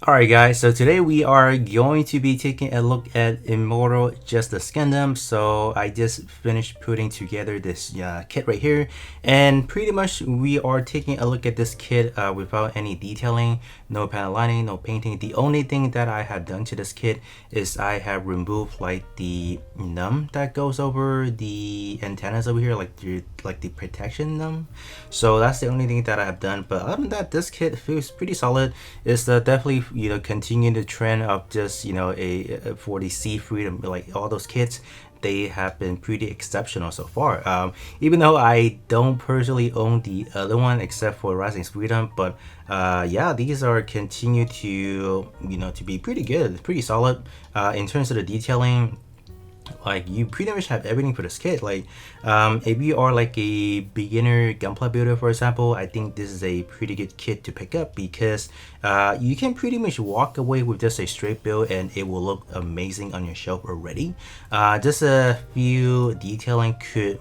Alright guys, so today we are going to be taking a look at Immortal Justice Gundam. So I just finished putting together this kit right here, and pretty much we are taking a look at this kit without any detailing, no panel lining, no painting. The only thing that I have done to this kit is I have removed like the num that goes over the antennas over here, like the protection num. So that's the only thing that I have done. But other than that, this kit feels pretty solid. It's definitely continuing the trend of just for the Seed Freedom, like all those kits, they have been pretty exceptional so far. Even though I don't personally own the other one except for Rising Freedom, but yeah, these are continue to to be pretty good, pretty solid in terms of the detailing. Like, you pretty much have everything for this kit. Like, if you are like a beginner gunpla builder, for example, I think this is a pretty good kit to pick up because you can pretty much walk away with just a straight build and it will look amazing on your shelf already. Just a few detailing could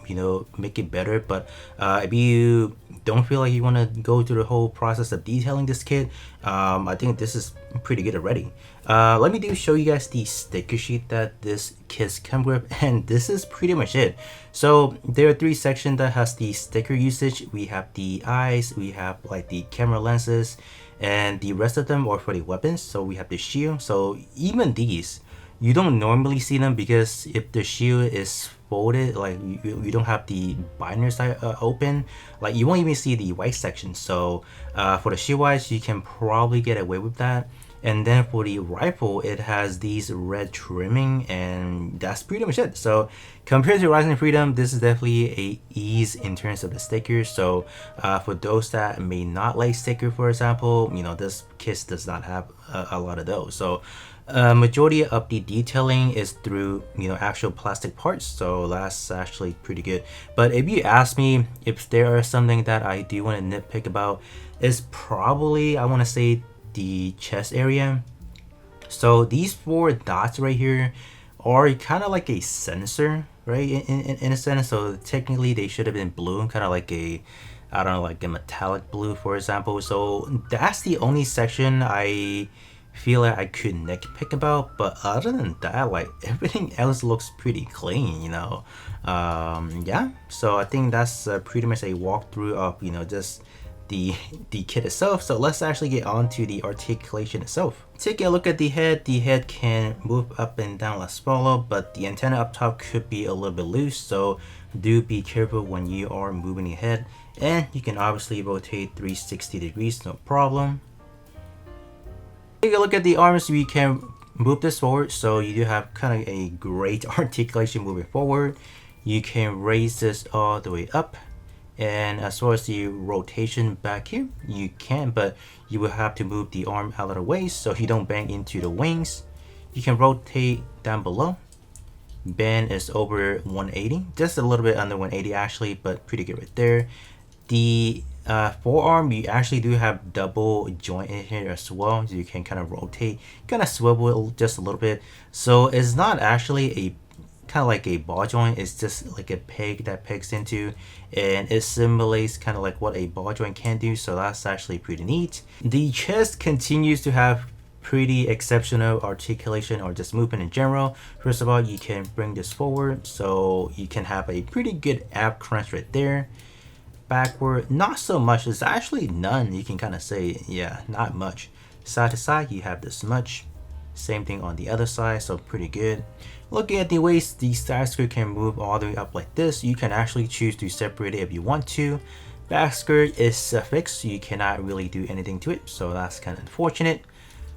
make it better, but if you don't feel like you want to go through the whole process of detailing this kit, I think this is pretty good already. Let me show you guys the sticker sheet that this kit comes with, and this is pretty much it. So there are three sections that has the sticker usage. We have the eyes, we have like the camera lenses, and the rest of them are for the weapons. So we have the shield. So even these, you don't normally see them because if the shield is folded, like you don't have the binder side open, like you won't even see the white section. So for the shield wise, you can probably get away with that. And then for the rifle, it has these red trimming, and that's pretty much it. So compared to Rising Freedom, this is definitely a ease in terms of the stickers. So for those that may not like sticker, for example, this kit does not have a lot of those. So majority of the detailing is through actual plastic parts, so that's actually pretty good. But if you ask me if there is something that I do want to nitpick about, is probably, I want to say, the chest area. So these four dots right here are kind of like a sensor, right, in a sense. So technically they should have been blue, kind of like a, I don't know, like a metallic blue, for example. So that's the only section I feel like I could nitpick about. But other than that, like, everything else looks pretty clean, yeah. So I think that's pretty much a walkthrough of just the kit itself. So let's actually get on to the articulation itself. Taking a look at the head can move up and down like follow, but the antenna up top could be a little bit loose, so do be careful when you are moving the head. And you can obviously rotate 360 degrees, no problem. Take a look at the arms. We can move this forward, so you do have kind of a great articulation moving forward. You can raise this all the way up, and as far as the rotation back here, you can, but you will have to move the arm out of the way so you don't bang into the wings. You can rotate down below. Bend is over 180, just a little bit under 180 actually, but pretty good right there. The forearm, you actually do have double joint in here as well, so you can kind of rotate, kind of swivel just a little bit. So it's not actually a kind of like a ball joint, it's just like a peg that pegs into, and it simulates kind of like what a ball joint can do. So that's actually pretty neat. The chest continues to have pretty exceptional articulation, or just movement in general. First of all, you can bring this forward, so you can have a pretty good ab crunch right there. Backward, not so much. It's actually none, you can kind of say. Yeah, not much. Side to side, you have this much. Same thing on the other side, so pretty good. Looking at the waist, the side skirt can move all the way up like this. You can actually choose to separate it if you want to. Back skirt is fixed, so you cannot really do anything to it, so that's kind of unfortunate.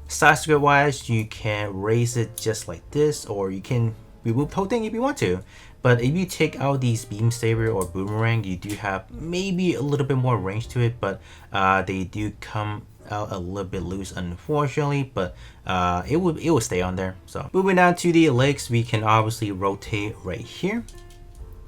Side skirt wise, you can raise it just like this, or you can remove the whole thing if you want to. But if you take out these beam saber or boomerang, you do have maybe a little bit more range to it, but they do come out a little bit loose, unfortunately, but it will stay on there. So moving down to the legs, we can obviously rotate right here.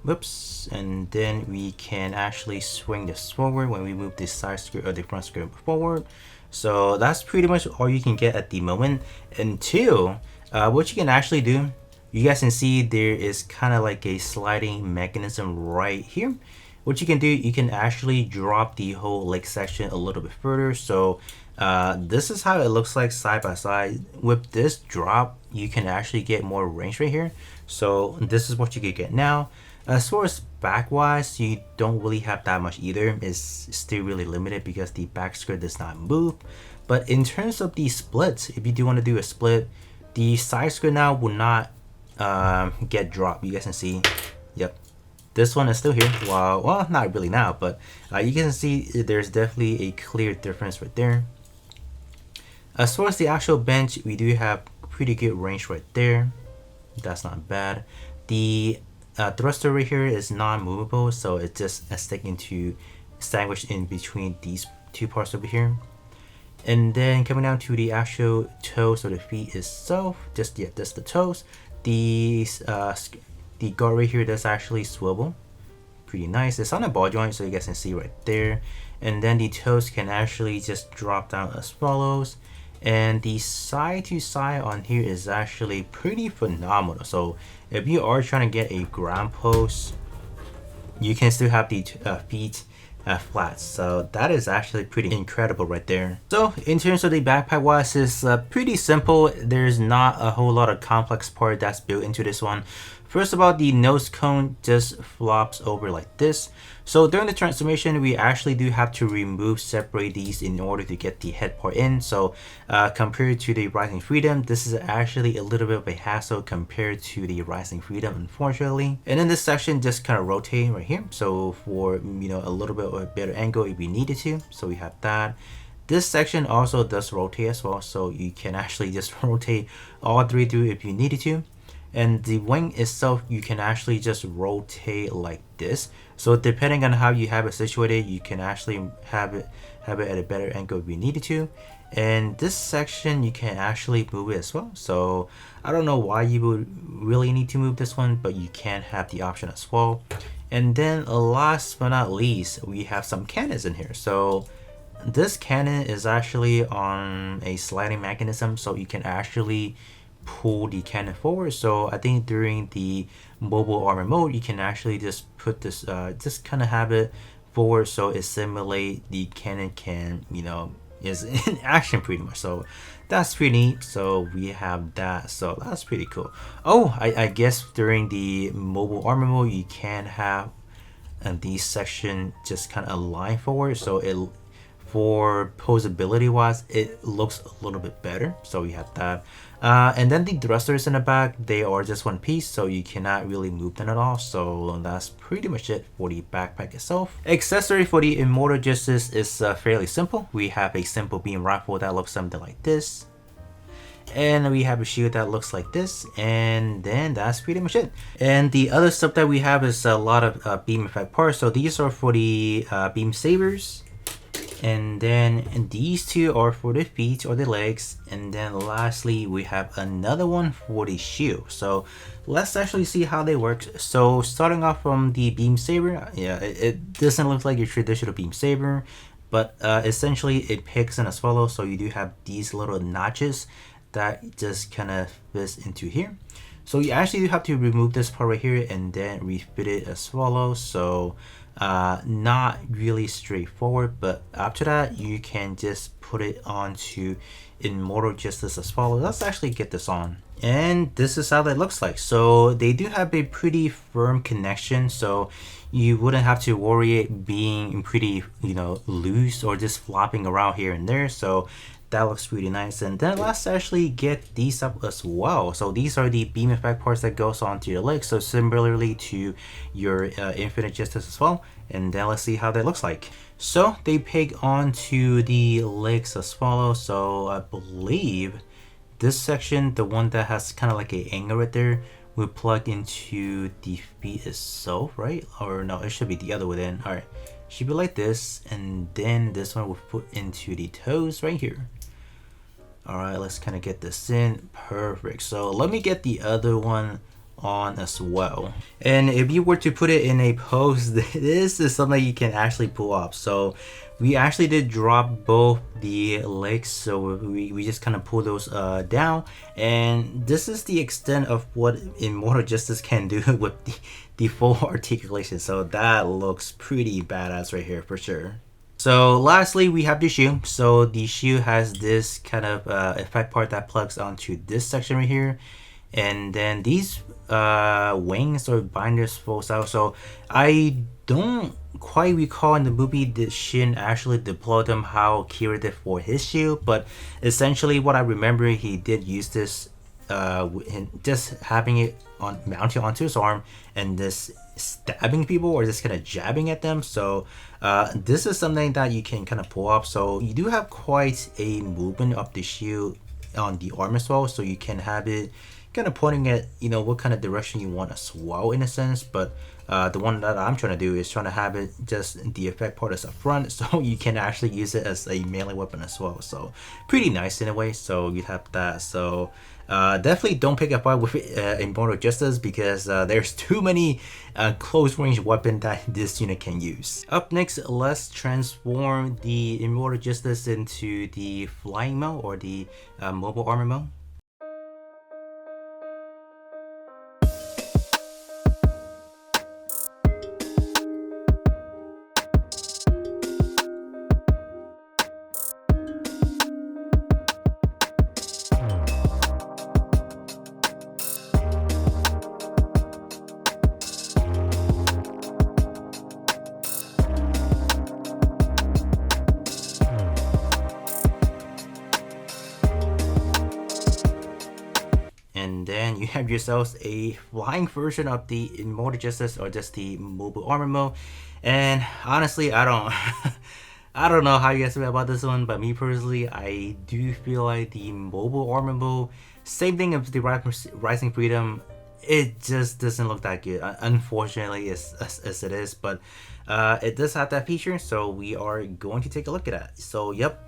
Whoops. And then we can actually swing this forward when we move this side skirt or the front skirt forward. So that's pretty much all you can get at the moment, until what you can actually do, you guys can see there is kind of like a sliding mechanism right here. What you can do, you can actually drop the whole leg section a little bit further. So This is how it looks like side by side. With this drop, you can actually get more range right here. So this is what you could get now. As far as back wise, you don't really have that much either. It's still really limited because the back skirt does not move. But in terms of the splits, if you do want to do a split, the side skirt now will not get dropped. You guys can see, yep, this one is still here. Well, not really now, but you can see there's definitely a clear difference right there. As far as the actual bench, we do have pretty good range right there. That's not bad. The thruster right here is non-movable, so it's just sandwiched in between these two parts over here. And then coming down to the actual toes or the feet itself, just the toes. The guard right here does actually swivel, pretty nice. It's on a ball joint, so you guys can see right there. And then the toes can actually just drop down as follows. And the side to side on here is actually pretty phenomenal. So if you are trying to get a ground post, you can still have the feet flat. So that is actually pretty incredible right there. So in terms of the backpack wise, it's pretty simple. There's not a whole lot of complex part that's built into this one. First of all, the nose cone just flops over like this. So during the transformation, we actually do have to separate these in order to get the head part in. So compared to the Rising Freedom, this is actually a little bit of a hassle compared to the Rising Freedom, unfortunately. And then this section just kind of rotate right here. So for, you know, a little bit of a better angle if we needed to. So we have that. This section also does rotate as well. So you can actually just rotate all three through if you needed to. And the wing itself, you can actually just rotate like this. So depending on how you have it situated, you can actually have it at a better angle if you needed to. And this section, you can actually move it as well. So I don't know why you would really need to move this one, but you can have the option as well. And then last but not least, we have some cannons in here. So this cannon is actually on a sliding mechanism, so you can actually pull the cannon forward. So I think during the mobile armor mode, you can actually just put this, just kind of have it forward so it simulate the cannon can, you know, is in action pretty much. So that's pretty neat. So we have that. So that's pretty cool. Oh, I guess during the mobile armor mode, you can have these section just kind of align forward. So it, for posability wise, it looks a little bit better. So we have that. And then the thrusters in the back, they are just one piece, so you cannot really move them at all. So that's pretty much it for the backpack itself. Accessory for the Immortal Justice is fairly simple. We have a simple beam rifle that looks something like this. And we have a shield that looks like this, and then that's pretty much it. And the other stuff that we have is a lot of beam effect parts. So these are for the beam sabers. And then these two are for the feet or the legs. And then lastly, we have another one for the shield. So let's actually see how they work. So starting off from the beam saber, yeah, it doesn't look like your traditional beam saber, but essentially it picks in as follows. So you do have these little notches that just kind of fits into here. So you actually do have to remove this part right here and then refit it as follows. So not really straightforward, but after that you can just put it onto Immortal Justice as follows. Let's actually get this on, and this is how that looks like. So they do have a pretty firm connection, so you wouldn't have to worry it being pretty, you know, loose or just flopping around here and there. So that looks pretty nice. And then let's actually get these up as well. So these are the beam effect parts that goes onto your legs, so similarly to your Infinite Justice as well. And then let's see how that looks like. So they peg onto the legs as follows. So I believe this section, the one that has kind of like an angle right there, will plug into the feet itself, right? Or no, it should be the other way then. All right, should be like this, and then this one will put into the toes right here. All right, let's kind of get this in. Perfect. So let me get the other one on as well. And if you were to put it in a pose, this is something you can actually pull off. So we actually did drop both the legs, so we just kind of pull those down, and this is the extent of what Immortal Justice can do with the full articulation. So that looks pretty badass right here for sure. So lastly, we have the shoe. So the shoe has this kind of effect part that plugs onto this section right here, and then these wings or binders falls out. So I don't quite recall in the movie did Shin actually deploy them how Kira did for his shoe, but essentially what I remember, he did use this just having it on mounted onto his arm and just stabbing people or just kind of jabbing at them. So this is something that you can kind of pull up. So you do have quite a movement of the shield on the arm as well, so you can have it kind of pointing at what kind of direction you want as well in a sense. But the one that I'm trying to do is trying to have it just the effect part is up front, so you can actually use it as a melee weapon as well. So pretty nice in a way. So you have that. So definitely don't pick a fight with Immortal Justice because there's too many close range weapon that this unit can use. Up next, let's transform the Immortal Justice into the flying mode or the mobile armor mode. And then you have yourselves a flying version of the Immortal Justice or just the mobile armor mode. And honestly, I don't I don't know how you guys feel about this one, but me personally, I do feel like the mobile armor mode, same thing as the Rising Freedom, it just doesn't look that good, unfortunately, as it is. But it does have that feature, so we are going to take a look at that. So yep,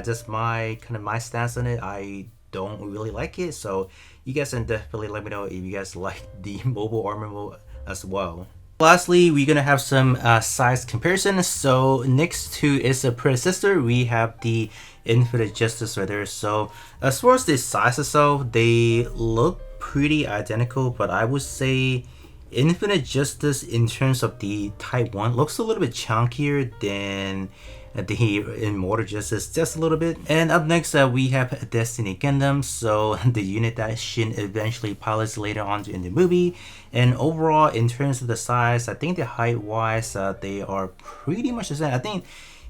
just my stance on it. I don't really like it, so you guys can definitely let me know if you guys like the mobile armor mode as well. Lastly, we're gonna have some size comparison. So next to its predecessor, we have the Infinite Justice right there. So as far as the size itself, they look pretty identical, but I would say Infinite Justice in terms of the Type 1 looks a little bit chunkier than the Immortal Justice, just a little bit. And up next, we have Destiny Gundam, so the unit that Shin eventually pilots later on in the movie. And overall, in terms of the size, I think the height wise, they are pretty much the same. I think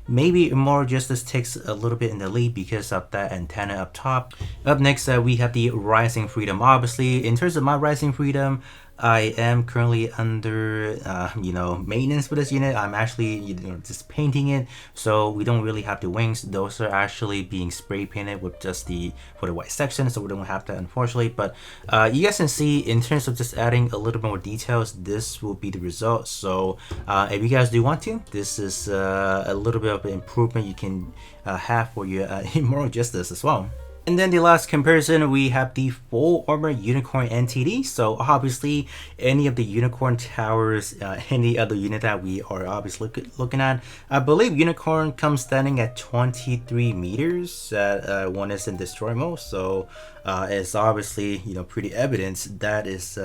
maybe Immortal Justice takes a little bit in the lead because of that antenna up top. Up next, we have the Rising Freedom. Obviously, in terms of my Rising Freedom, I am currently under maintenance for this unit. I'm actually just painting it, so we don't really have the wings. Those are actually being spray painted with just for the white section, so we don't have that, unfortunately. But you guys can see in terms of just adding a little more details, this will be the result. So if you guys do want to, this is a little bit of an improvement you can have for your Immortal Justice as well. And then the last comparison, we have the full armor unicorn NTD. So obviously any of the unicorn towers, any other unit that we are obviously looking at, I believe unicorn comes standing at 23 meters. One is in destroy mode, so it's obviously pretty evident that is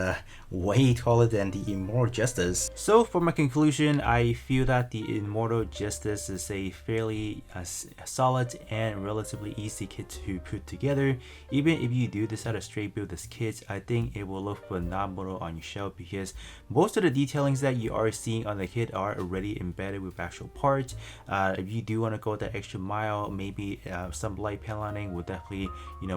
way taller than the Immortal Justice. So for my conclusion, I feel that the Immortal Justice is a fairly solid and relatively easy kit to put together. Even if you do decide to straight build this kit, I think it will look phenomenal on your shelf because most of the detailings that you are seeing on the kit are already embedded with actual parts. If you do want to go that extra mile, maybe some light panelining will definitely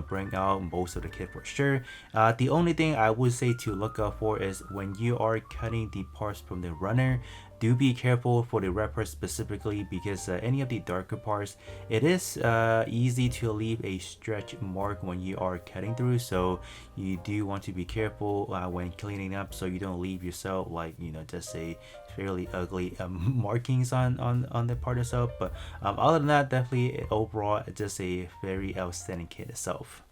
bring out most of the kit for sure. The only thing I would say to look out for is when you are cutting the parts from the runner, do be careful for the red parts specifically because any of the darker parts, it is easy to leave a stretch mark when you are cutting through, so you do want to be careful when cleaning up so you don't leave yourself like just a fairly ugly markings on the part itself. But other than that, definitely overall just a very outstanding kit itself.